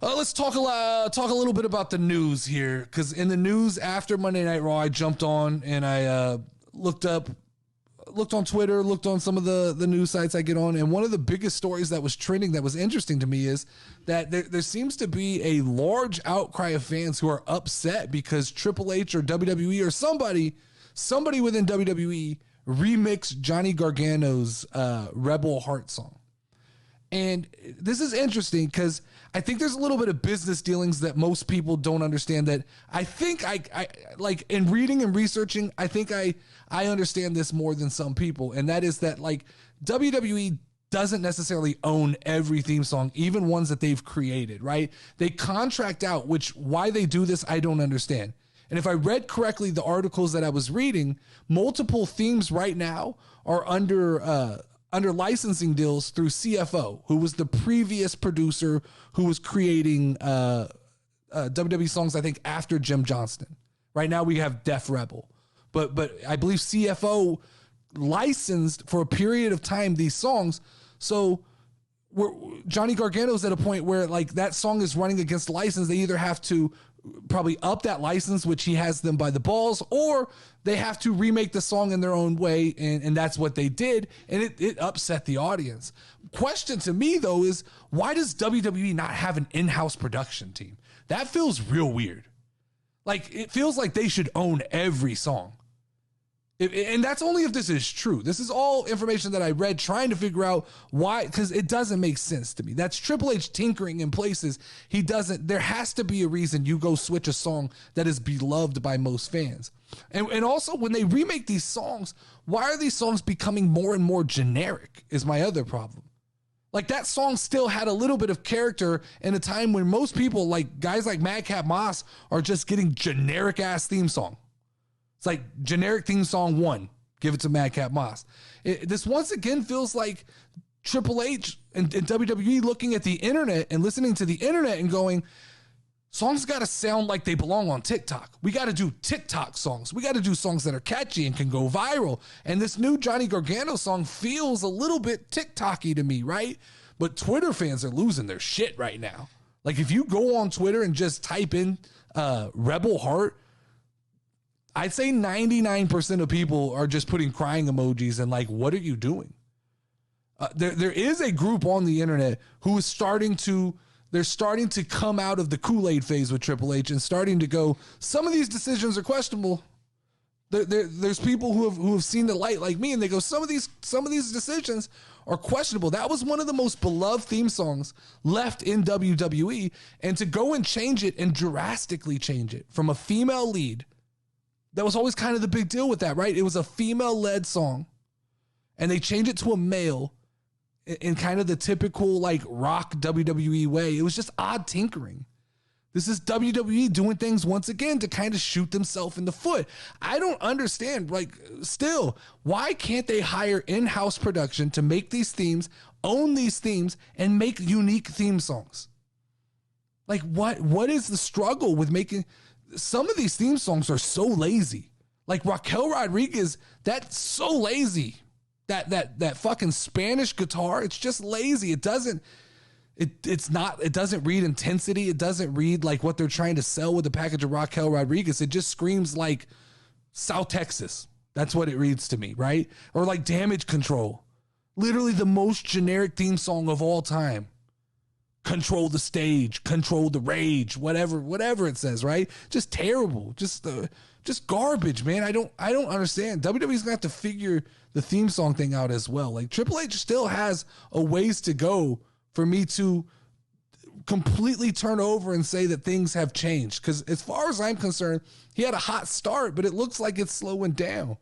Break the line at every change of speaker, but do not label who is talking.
Let's talk a little bit about the news here, because in the news after Monday Night Raw, I jumped on and I looked on Twitter, looked on some of the news sites I get on, and one of the biggest stories that was trending that was interesting to me is that there seems to be a large outcry of fans who are upset because Triple H or WWE or somebody within WWE remixed Johnny Gargano's Rebel Heart song. And this is interesting because I think there's a little bit of business dealings that most people don't understand, that I think I like in reading and researching, I think I understand this more than some people. And that is that like WWE doesn't necessarily own every theme song, even ones that they've created, right? They contract out, which why they do this, I don't understand. And if I read correctly, the articles that I was reading, multiple themes right now are under licensing deals through CFO, who was the previous producer who was creating WWE songs, I think, after Jim Johnston. Right now we have Def Rebel. But I believe CFO licensed for a period of time these songs. So Johnny Gargano's at a point where like that song is running against license. They either have to probably up that license, which he has them by the balls, or they have to remake the song in their own way, and that's what they did, and it upset the audience. Question to me, though, is why does WWE not have an in-house production team? That feels real weird. Like, it feels like they should own every song. And that's only if this is true. This is all information that I read trying to figure out why, because it doesn't make sense to me. That's Triple H tinkering in places he doesn't. There has to be a reason you go switch a song that is beloved by most fans. And also, when they remake these songs, why are these songs becoming more and more generic is my other problem. Like, that song still had a little bit of character in a time when most people, like guys like Madcap Moss, are just getting generic-ass theme song. It's like generic theme song 1. Give it to Madcap Moss. This once again feels like Triple H and WWE looking at the internet and listening to the internet and going, songs got to sound like they belong on TikTok. We got to do TikTok songs. We got to do songs that are catchy and can go viral. And this new Johnny Gargano song feels a little bit TikTok-y to me, right? But Twitter fans are losing their shit right now. Like, if you go on Twitter and just type in Rebel Heart, I'd say 99% of people are just putting crying emojis and like, what are you doing? There is a group on the internet who is starting to come out of the Kool-Aid phase with Triple H and starting to go, some of these decisions are questionable. There's people who have seen the light like me, and they go, some of these decisions are questionable. That was one of the most beloved theme songs left in WWE, and to go and change it and drastically change it from a female lead. That was always kind of the big deal with that, right? It was a female-led song, and they changed it to a male in kind of the typical, like, rock WWE way. It was just odd tinkering. This is WWE doing things, once again, to kind of shoot themselves in the foot. I don't understand, like, still, why can't they hire in-house production to make these themes, own these themes, and make unique theme songs? Like, what is the struggle with making... Some of these theme songs are so lazy. Like Raquel Rodriguez, that's so lazy. That fucking Spanish guitar, it's just lazy. It doesn't read intensity. It doesn't read like what they're trying to sell with the package of Raquel Rodriguez. It just screams like South Texas. That's what it reads to me, right? Or like Damage Control. Literally the most generic theme song of all time. Control the stage, control the rage, whatever it says, right? Just terrible, just garbage, man. I don't understand. WWE's gonna have to figure the theme song thing out as well. Like, Triple H still has a ways to go for me to completely turn over and say that things have changed. Because as far as I'm concerned, he had a hot start, but it looks like it's slowing down.